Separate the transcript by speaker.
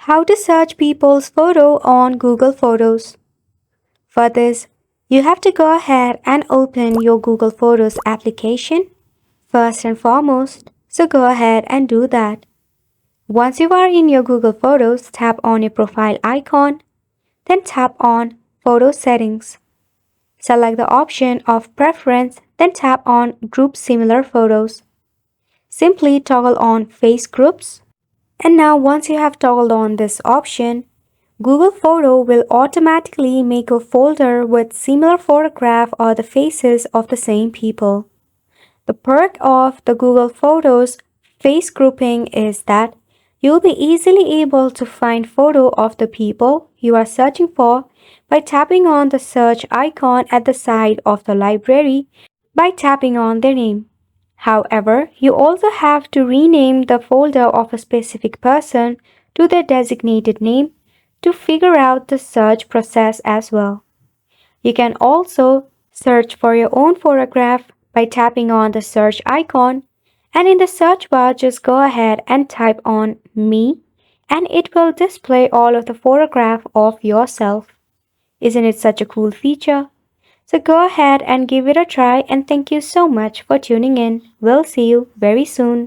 Speaker 1: How to search people's photo on Google Photos. For this, you have to go ahead and open your Google Photos application first and foremost, so go ahead and do that. Once you are in your Google Photos, tap on your profile icon, then tap on Photo Settings. Select the option of Preference, then tap on Group Similar Photos. Simply toggle on Face Groups. And now once you have toggled on this option, Google Photo will automatically make a folder with similar photograph or the faces of the same people. The perk of the Google Photos face grouping is that you'll be easily able to find photo of the people you are searching for by tapping on the search icon at the side of the library by tapping on their name. However, you also have to rename the folder of a specific person to their designated name to figure out the search process as well. You can also search for your own photograph by tapping on the search icon, and in the search bar just go ahead and type on me and it will display all of the photograph of yourself. Isn't it such a cool feature? So go ahead and give it a try, and thank you so much for tuning in. We'll see you very soon.